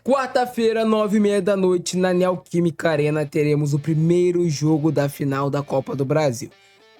Quarta-feira, 9h30 da noite, na Neoquímica Arena, teremos o primeiro jogo da final da Copa do Brasil.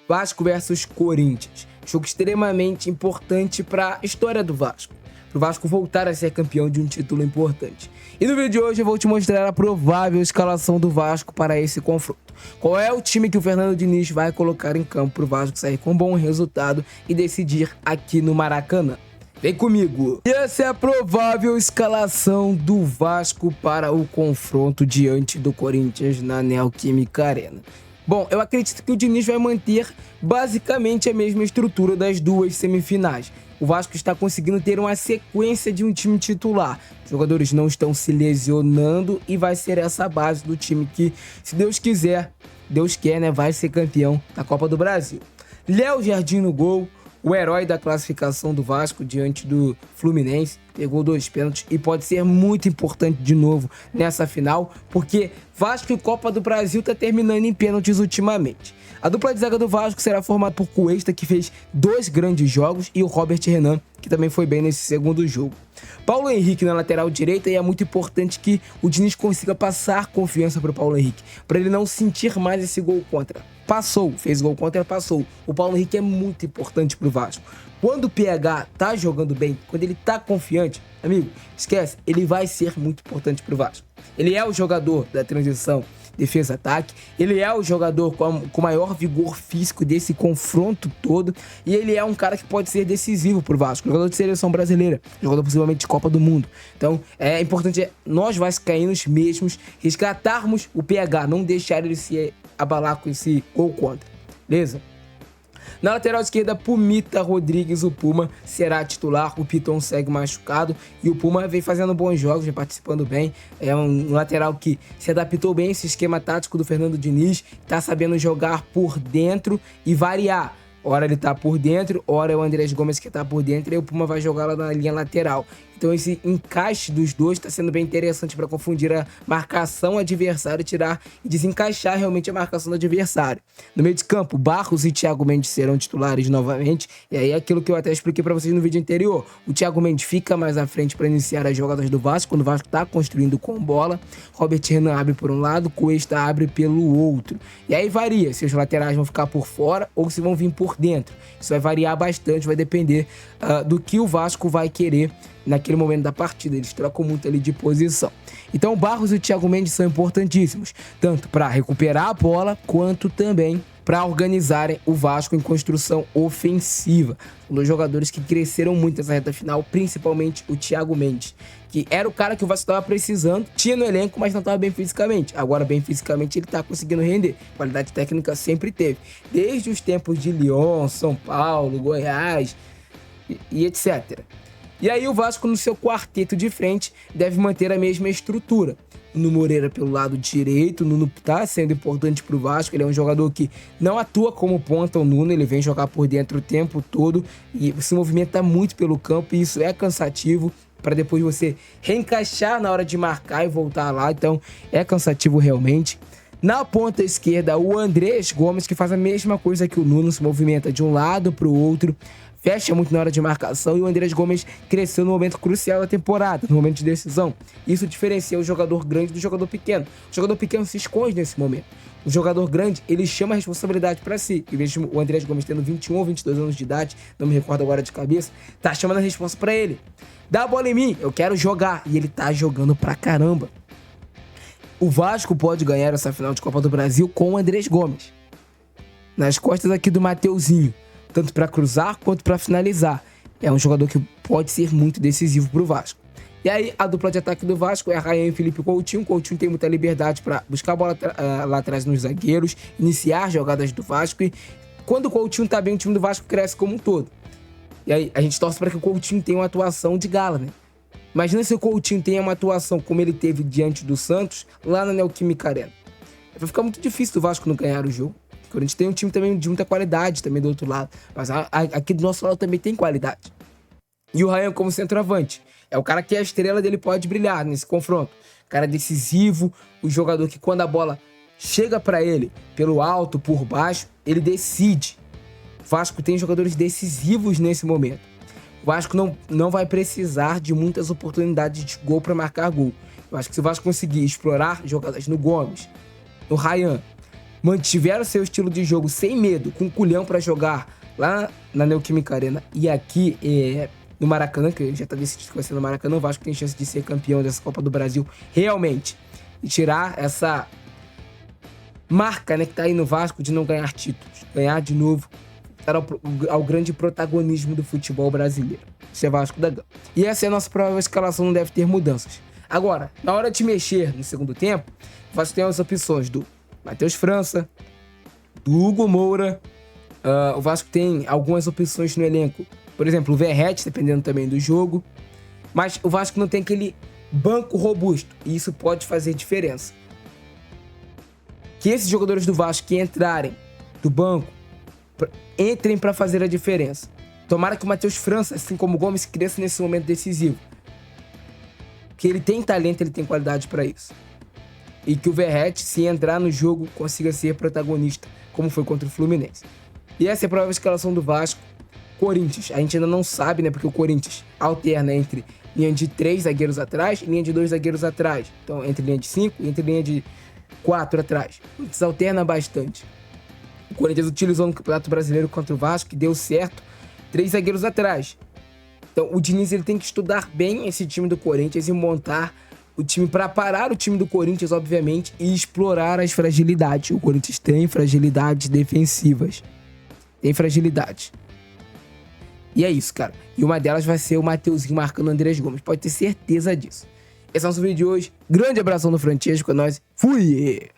Vasco versus Corinthians. Jogo extremamente importante para a história do Vasco. Para o Vasco voltar a ser campeão de um título importante. E no vídeo de hoje eu vou te mostrar a provável escalação do Vasco para esse confronto. Qual é o time que o Fernando Diniz vai colocar em campo para o Vasco sair com um bom resultado e decidir aqui no Maracanã. Vem comigo! E essa é a provável escalação do Vasco para o confronto diante do Corinthians na Neoquímica Arena. Bom, eu acredito que o Diniz vai manter basicamente a mesma estrutura das duas semifinais. O Vasco está conseguindo ter uma sequência de um time titular. Os jogadores não estão se lesionando e vai ser essa base do time que, se Deus quiser, Deus quer, né? Vai ser campeão da Copa do Brasil. Léo Jardim no gol. O herói da classificação do Vasco diante do Fluminense, pegou 2 pênaltis e pode ser muito importante de novo nessa final, porque Vasco e Copa do Brasil tá terminando em pênaltis ultimamente. A dupla de zaga do Vasco será formada por Cuesta, que fez 2 grandes jogos, e o Robert Renan, que também foi bem nesse segundo jogo. Paulo Henrique na lateral direita, e é muito importante que o Diniz consiga passar confiança para o Paulo Henrique, para ele não sentir mais esse gol contra. Passou, fez gol contra, passou. O Paulo Henrique é muito importante pro Vasco. Quando o PH tá jogando bem, quando ele tá confiante, amigo, esquece, ele vai ser muito importante pro Vasco. Ele é o jogador da transição defesa-ataque, ele é o jogador com maior vigor físico desse confronto todo, e ele é um cara que pode ser decisivo pro Vasco, jogador de seleção brasileira, jogador possivelmente de Copa do Mundo. Então é importante nós vascaínos mesmos resgatarmos o PH, não deixar ele se abalar com esse gol contra, beleza? Na lateral esquerda, Pumita Rodrigues, o Puma, será titular. O Piton segue machucado e o Puma vem fazendo bons jogos, vem participando bem. É um lateral que se adaptou bem a esse esquema tático do Fernando Diniz, tá sabendo jogar por dentro e variar. Ora ele tá por dentro, ora é o Andrés Gomes que tá por dentro, e o Puma vai jogar lá na linha lateral. Então esse encaixe dos dois está sendo bem interessante para confundir a marcação adversária, tirar e desencaixar realmente a marcação do adversário. No meio de campo, Barros e Thiago Mendes serão titulares novamente. E aí é aquilo que eu até expliquei para vocês no vídeo anterior. O Thiago Mendes fica mais à frente para iniciar as jogadas do Vasco, quando o Vasco está construindo com bola. Robert Renan abre por um lado, Cuesta abre pelo outro. E aí varia se os laterais vão ficar por fora ou se vão vir por dentro. Isso vai variar bastante, vai depender do que o Vasco vai querer naquele momento da partida. Eles trocam muito ali de posição. Então o Barros e o Thiago Mendes são importantíssimos, tanto para recuperar a bola, quanto também para organizarem o Vasco em construção ofensiva. São 2 jogadores que cresceram muito nessa reta final, principalmente o Thiago Mendes, que era o cara que o Vasco estava precisando, tinha no elenco, mas não estava bem fisicamente. Agora, bem fisicamente, ele está conseguindo render. Qualidade técnica sempre teve. Desde os tempos de Lyon, São Paulo, Goiás e etc. E aí o Vasco, no seu quarteto de frente, deve manter a mesma estrutura. O Nuno Moreira pelo lado direito, o Nuno tá sendo importante pro Vasco, ele é um jogador que não atua como ponta, o Nuno, ele vem jogar por dentro o tempo todo e se movimenta muito pelo campo, e isso é cansativo para depois você reencaixar na hora de marcar e voltar lá, então é cansativo realmente. Na ponta esquerda, o Andrés Gomes, que faz a mesma coisa que o Nuno, se movimenta de um lado para o outro, fecha muito na hora de marcação, e o Andrés Gomes cresceu no momento crucial da temporada, no momento de decisão. Isso diferencia o jogador grande do jogador pequeno. O jogador pequeno se esconde nesse momento. O jogador grande, ele chama a responsabilidade para si. Em vez de o Andrés Gomes tendo 21 ou 22 anos de idade, não me recordo agora de cabeça, tá chamando a responsa para ele. Dá a bola em mim, eu quero jogar. E ele tá jogando pra caramba. O Vasco pode ganhar essa final de Copa do Brasil com o Andrés Gomes nas costas aqui do Mateuzinho, tanto para cruzar quanto para finalizar. É um jogador que pode ser muito decisivo para o Vasco. E aí a dupla de ataque do Vasco é Arraian e Felipe Coutinho. Coutinho tem muita liberdade para buscar a bola lá atrás nos zagueiros, iniciar jogadas do Vasco, e quando o Coutinho tá bem, o time do Vasco cresce como um todo. E aí a gente torce para que o Coutinho tenha uma atuação de gala, né? Imagina se o Coutinho tenha uma atuação como ele teve diante do Santos lá na Neoquímica Arena. Vai ficar muito difícil do Vasco não ganhar o jogo. Porque a gente tem um time também de muita qualidade também do outro lado. Mas aqui do nosso lado também tem qualidade. E o Ryan como centroavante. É o cara que a estrela dele pode brilhar nesse confronto. Cara decisivo, o jogador que quando a bola chega para ele pelo alto, por baixo, ele decide. O Vasco tem jogadores decisivos nesse momento. O Vasco não vai precisar de muitas oportunidades de gol para marcar gol. Eu acho que se o Vasco conseguir explorar jogadas no Gomes, no Ryan, mantiver o seu estilo de jogo sem medo, com culhão para jogar lá na Neoquímica Arena e aqui no Maracanã, que já tá decidido que vai ser no Maracanã, o Vasco tem chance de ser campeão dessa Copa do Brasil realmente e tirar essa marca, né, que tá aí no Vasco de não ganhar títulos, ganhar de novo, ao grande protagonismo do futebol brasileiro. Isso é Vasco da Gama. E essa é a nossa provável escalação, não deve ter mudanças. Agora, na hora de mexer no segundo tempo, o Vasco tem as opções do Matheus França, do Hugo Moura. O Vasco tem algumas opções no elenco. Por exemplo, o Verratti, dependendo também do jogo. Mas o Vasco não tem aquele banco robusto. E isso pode fazer diferença. Que esses jogadores do Vasco que entrarem do banco, entrem para fazer a diferença. Tomara que o Matheus França, assim como o Gomes, cresça nesse momento decisivo. Que ele tem talento, ele tem qualidade para isso. E que o Verratti, se entrar no jogo, consiga ser protagonista, como foi contra o Fluminense. E essa é a provável escalação do Vasco. Corinthians, a gente ainda não sabe, né? Porque o Corinthians alterna entre linha de 3 zagueiros atrás e linha de 2 zagueiros atrás. Então, entre linha de 5 e entre linha de 4 atrás. O Corinthians alterna bastante. O Corinthians utilizou no Campeonato Brasileiro contra o Vasco, que deu certo, 3 zagueiros atrás. Então, o Diniz ele tem que estudar bem esse time do Corinthians e montar o time para parar o time do Corinthians, obviamente, e explorar as fragilidades. O Corinthians tem fragilidades defensivas. Tem fragilidade. E é isso, cara. E uma delas vai ser o Mateuzinho marcando o Andrés Gomes. Pode ter certeza disso. Esse é o nosso vídeo de hoje. Grande abração no Francesco. É nóis. Fui!